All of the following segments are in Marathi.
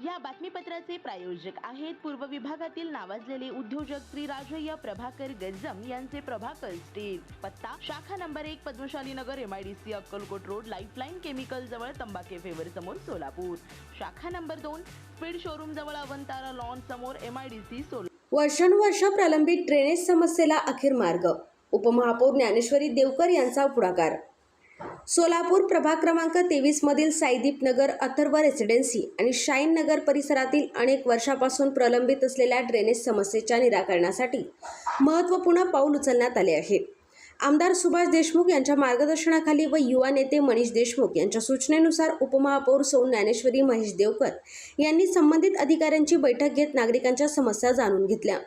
या बातमीपत्राचे प्रायोजक आहेत पूर्व विभागातील नावाजलेले उद्योजक श्री राजय्य प्रभाकर गज्जम यांचे प्रभाकर स्टील। पत्ता शाखा नंबर 1 पद्मशाली नगर MIDC Akkalkot road lifeline chemical जवळ तंबाके फेवर समोर सोलापूर। शाखा नंबर 2 स्पीड शोरूम जवळ अवंतारा लॉन समोर MIDC सोलापूर। वर्षानुवर्ष प्रलंबित ड्रेनेज समस्येला अखेर मार्ग, उपमहापौर ज्ञानेश्वरी देवकर यांचा पुढाकार। सोलापूर प्रभाग क्रमांक 23 मधील साईदीप नगर, अथर्व रेसिडेन्सी आणि शाईन नगर परिसरातील अनेक वर्षापासून प्रलंबित असलेल्या ड्रेनेज समस्येच्या निराकरणासाठी महत्त्वपूर्ण पाऊल उचलण्यात आले आहे। आमदार सुभाष देशमुख यांच्या मार्गदर्शनाखाली व युवा नेते मनीष देशमुख यांच्या सूचनेनुसार उपमहापौर सौ ज्ञानेश्वरी महेश देवकर यांनी संबंधित अधिकाऱ्यांची बैठक घेत नागरिकांच्या समस्या जाणून घेतल्या।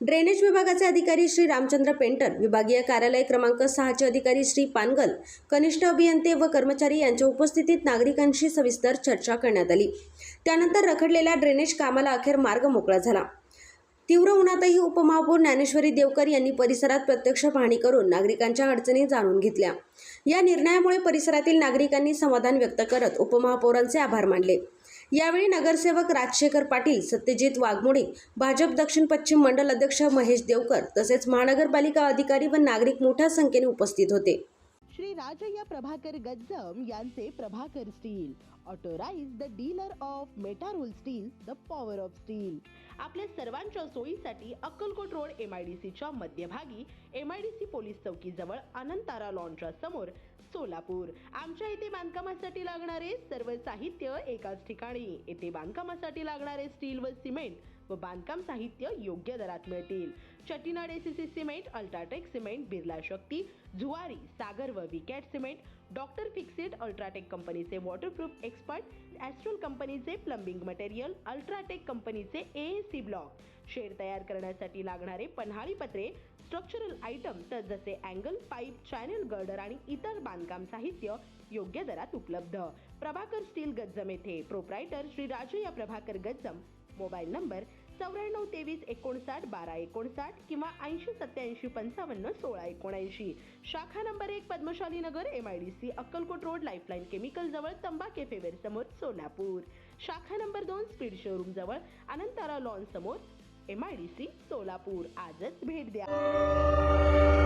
ड्रेनेज विभागाचे अधिकारी श्री रामचंद्र पेंटर, विभागीय कार्यालय क्रमांक 6 चे अधिकारी श्री पानगल, कनिष्ठ अभियंते व कर्मचारी यांच्या उपस्थितीत नागरिकांशी सविस्तर चर्चा करण्यात आली। त्यानंतर रखडलेल्या ड्रेनेज कामाला अखेर मार्ग मोकळा झाला। तीव्र उन्हातही उपमहापौर ज्ञानेश्वरी देवकर यांनी परिसरात प्रत्यक्ष पाहणी करून नागरिकांच्या अडचणी जाणून घेतल्या। या निर्णयामुळे परिसरातील नागरिकांनी समाधान व्यक्त करत उपमहापौरांचे आभार मानले। यावेळी नगरसेवक राजशेखर पाटील, सत्यजित वाघमोडे, भाजप दक्षिण पश्चिम मंडल अध्यक्ष महेश देवकर तसेच महानगरपालिका अधिकारी व नागरिक मोठ्या संख्येने उपस्थित होते। श्री राजय्य प्रभाकर गज्जम यांचे Prabhakar steel, authorised the dealer of Metarol steel, the power of steel. आपल्या सर्वांच्या सोयीसाठी अक्कलकोट रोड MIDCच्या मध्यभागी MIDC पोलीस चौकी जवळ अनंतारा लॉनच्या समोर सोलापूर। आमच्या इथे बांधकामासाठी लागणारे सर्व साहित्य एकाच ठिकाणी। येथे बांधकामासाठी लागणारे स्टील व सिमेंट व बांधकाम साहित्य योग्य दरात मिळतील। Chettinad ACC cement, UltraTech cement, Birla Shakti, Zuari, Sagar व Vicat cement, doctor fixed, UltraTech कंपनीचे वॉटरप्रूफ एक्सपर्ट, ॲस्ट्रोल कंपनीचे प्लंबिंग मटेरियल, अल्ट्राटेक कंपनीचे AAC ब्लॉक, शेड तयार करण्यासाठी लागणारे पन्हाळी पत्रे, स्ट्रक्चरल आयटम तर जसे अँगल, पाईप, चॅनल गर्डर आणि इतर बांधकाम साहित्य योग्य दरात उपलब्ध। प्रभाकर स्टील गज्जम येथे proprietor Shri Rajayya Prabhakar Gajjam. Mobile number 94 23 59 12 59 किंवा 80 87 55 16 79। शाखा नंबर 1 पद्मशाली नगर MIDC Akkalkot road lifeline chemical जवळ तंबाके फेवर समोर सोलापूर। शाखा नंबर 2 स्पीड शोरूम जवळ अनंतारा लॉन समोर MIDC सोलापूर। आजच भेट द्या।